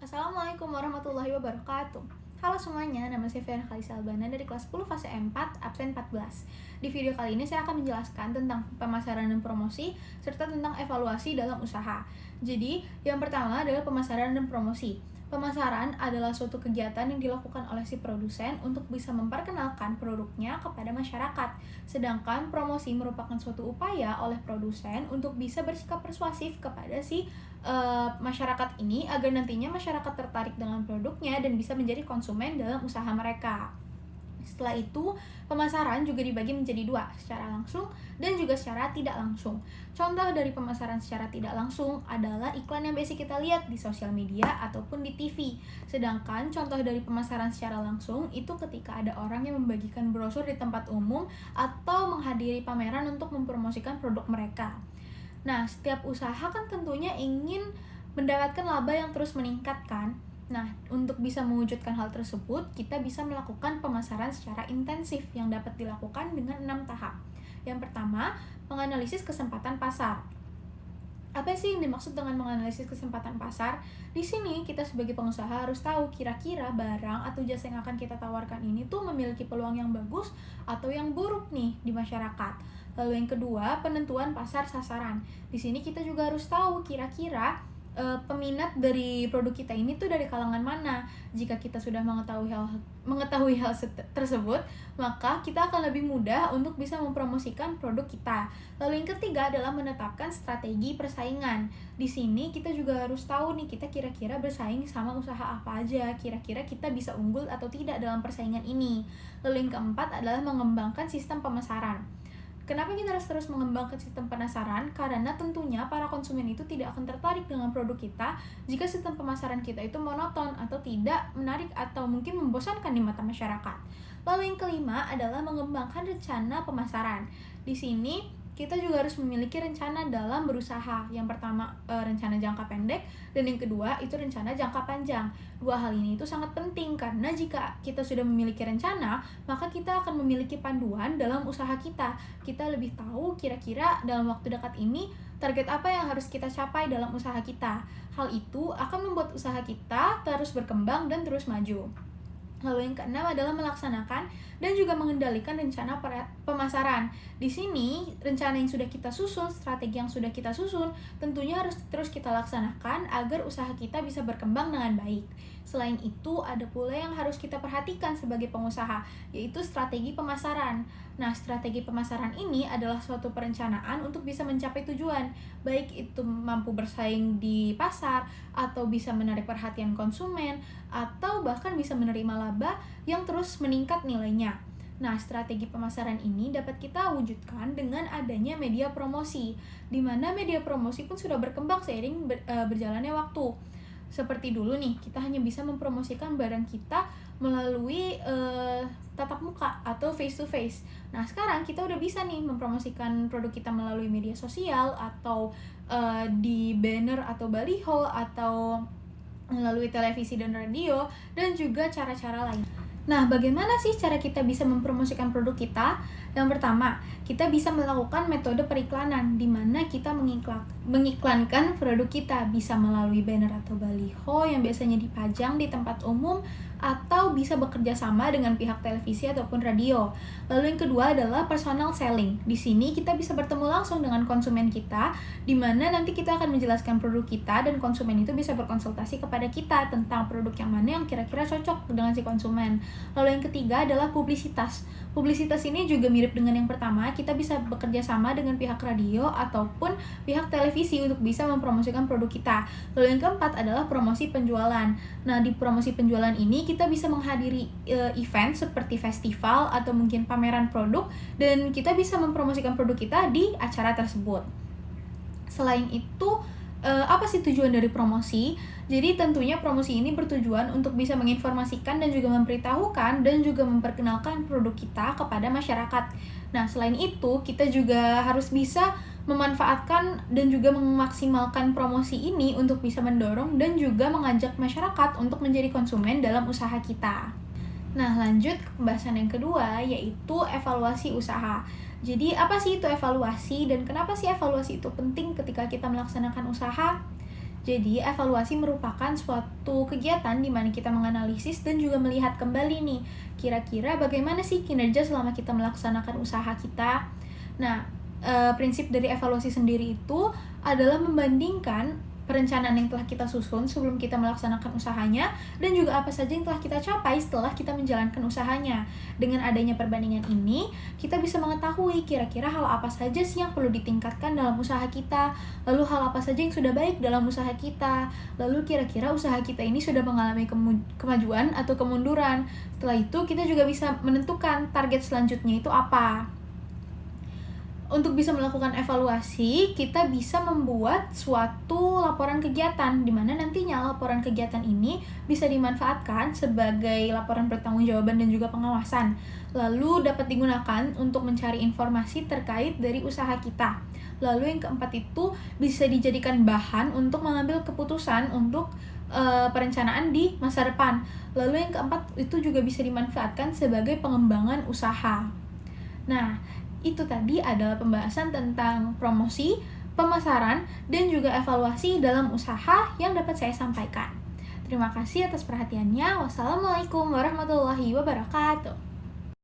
Assalamualaikum warahmatullahi wabarakatuh. Halo semuanya, nama saya Fiana Kalisa Albana dari kelas 10 fase 4, absen 14. Di video kali ini saya akan menjelaskan tentang pemasaran dan promosi, serta tentang evaluasi dalam usaha. Jadi, yang pertama adalah pemasaran dan promosi. Pemasaran adalah suatu kegiatan yang dilakukan oleh si produsen untuk bisa memperkenalkan produknya kepada masyarakat. Sedangkan promosi merupakan suatu upaya oleh produsen untuk bisa bersikap persuasif kepada si masyarakat ini agar nantinya masyarakat tertarik dengan produknya dan bisa menjadi konsumen dalam usaha mereka. Setelah itu, pemasaran juga dibagi menjadi dua, secara langsung dan juga secara tidak langsung. Contoh dari pemasaran secara tidak langsung adalah iklan yang biasa kita lihat di sosial media ataupun di TV. Sedangkan contoh dari pemasaran secara langsung itu ketika ada orang yang membagikan brosur di tempat umum atau menghadiri pameran untuk mempromosikan produk mereka. Nah, setiap usaha kan tentunya ingin mendapatkan laba yang terus meningkat kan? Nah, untuk bisa mewujudkan hal tersebut, kita bisa melakukan pemasaran secara intensif yang dapat dilakukan dengan 6 tahap. Yang pertama, menganalisis kesempatan pasar. Apa sih yang dimaksud dengan menganalisis kesempatan pasar? Di sini kita sebagai pengusaha harus tahu kira-kira barang atau jasa yang akan kita tawarkan ini tuh memiliki peluang yang bagus atau yang buruk nih di masyarakat. Lalu yang kedua, penentuan pasar sasaran. Di sini kita juga harus tahu kira-kira peminat dari produk kita ini tuh dari kalangan mana. Jika kita sudah mengetahui hal tersebut, maka kita akan lebih mudah untuk bisa mempromosikan produk kita. Lalu yang ketiga adalah menetapkan strategi persaingan. Di sini kita juga harus tahu nih kita kira-kira bersaing sama usaha apa aja, kira-kira kita bisa unggul atau tidak dalam persaingan ini. Lalu yang keempat adalah mengembangkan sistem pemasaran. Kenapa kita harus terus mengembangkan sistem pemasaran? Karena tentunya para konsumen itu tidak akan tertarik dengan produk kita jika sistem pemasaran kita itu monoton atau tidak menarik atau mungkin membosankan di mata masyarakat. Lalu yang kelima adalah mengembangkan rencana pemasaran. Di sini kita juga harus memiliki rencana dalam berusaha. Yang pertama rencana jangka pendek dan yang kedua itu rencana jangka panjang. Dua hal ini itu sangat penting karena jika kita sudah memiliki rencana, maka kita akan memiliki panduan dalam usaha kita. Kita lebih tahu kira-kira dalam waktu dekat ini target apa yang harus kita capai dalam usaha kita. Hal itu akan membuat usaha kita terus berkembang dan terus maju. Lalu yang keenam adalah melaksanakan dan juga mengendalikan rencana pemasaran. Di sini, rencana yang sudah kita susun, strategi yang sudah kita susun, tentunya harus terus kita laksanakan agar usaha kita bisa berkembang dengan baik. Selain itu, ada pula yang harus kita perhatikan sebagai pengusaha, yaitu strategi pemasaran. Nah, strategi pemasaran ini adalah suatu perencanaan untuk bisa mencapai tujuan, baik itu mampu bersaing di pasar, atau bisa menarik perhatian konsumen, atau bahkan bisa menerima laba yang terus meningkat nilainya. Nah, strategi pemasaran ini dapat kita wujudkan dengan adanya media promosi, di mana media promosi pun sudah berkembang seiring berjalannya waktu. Seperti dulu nih, kita hanya bisa mempromosikan barang kita melalui tatap muka atau face to face. Nah, sekarang kita udah bisa nih mempromosikan produk kita melalui media sosial atau di banner atau baliho atau melalui televisi dan radio dan juga cara-cara lain. Nah, bagaimana sih cara kita bisa mempromosikan produk kita? Yang pertama, kita bisa melakukan metode periklanan, di mana kita mengiklankan produk kita, bisa melalui banner atau baliho yang biasanya dipajang di tempat umum, atau bisa bekerja sama dengan pihak televisi ataupun radio. Lalu yang kedua adalah personal selling. Di sini kita bisa bertemu langsung dengan konsumen kita, di mana nanti kita akan menjelaskan produk kita dan konsumen itu bisa berkonsultasi kepada kita tentang produk yang mana yang kira-kira cocok dengan si konsumen. Lalu yang ketiga adalah publisitas. Publisitas ini juga mirip dengan yang pertama, kita bisa bekerja sama dengan pihak radio ataupun pihak televisi untuk bisa mempromosikan produk kita. Lalu yang keempat adalah promosi penjualan. Nah, di promosi penjualan ini kita bisa menghadiri event seperti festival atau mungkin pameran produk dan kita bisa mempromosikan produk kita di acara tersebut. Selain itu, apa sih tujuan dari promosi? Jadi tentunya promosi ini bertujuan untuk bisa menginformasikan dan juga memberitahukan dan juga memperkenalkan produk kita kepada masyarakat. Nah, selain itu kita juga harus bisa memanfaatkan dan juga memaksimalkan promosi ini untuk bisa mendorong dan juga mengajak masyarakat untuk menjadi konsumen dalam usaha kita. Nah, lanjut ke pembahasan yang kedua, yaitu evaluasi usaha. Jadi, apa sih itu evaluasi dan kenapa sih evaluasi itu penting ketika kita melaksanakan usaha? Jadi, evaluasi merupakan suatu kegiatan di mana kita menganalisis dan juga melihat kembali nih, kira-kira bagaimana sih kinerja selama kita melaksanakan usaha kita. Nah, prinsip dari evaluasi sendiri itu adalah membandingkan perencanaan yang telah kita susun sebelum kita melaksanakan usahanya dan juga apa saja yang telah kita capai setelah kita menjalankan usahanya. Dengan adanya perbandingan ini, kita bisa mengetahui kira-kira hal apa saja sih yang perlu ditingkatkan dalam usaha kita, lalu hal apa saja yang sudah baik dalam usaha kita, lalu kira-kira usaha kita ini sudah mengalami kemajuan atau kemunduran. Setelah itu, kita juga bisa menentukan target selanjutnya itu apa. Untuk bisa melakukan evaluasi, kita bisa membuat suatu laporan kegiatan, di mana nantinya laporan kegiatan ini bisa dimanfaatkan sebagai laporan pertanggungjawaban dan juga pengawasan. Lalu dapat digunakan untuk mencari informasi terkait dari usaha kita. Lalu yang keempat itu bisa dijadikan bahan untuk mengambil keputusan untuk perencanaan di masa depan. Lalu yang keempat itu juga bisa dimanfaatkan sebagai pengembangan usaha. Nah, itu tadi adalah pembahasan tentang promosi, pemasaran, dan juga evaluasi dalam usaha yang dapat saya sampaikan. Terima kasih atas perhatiannya. Wassalamualaikum warahmatullahi wabarakatuh.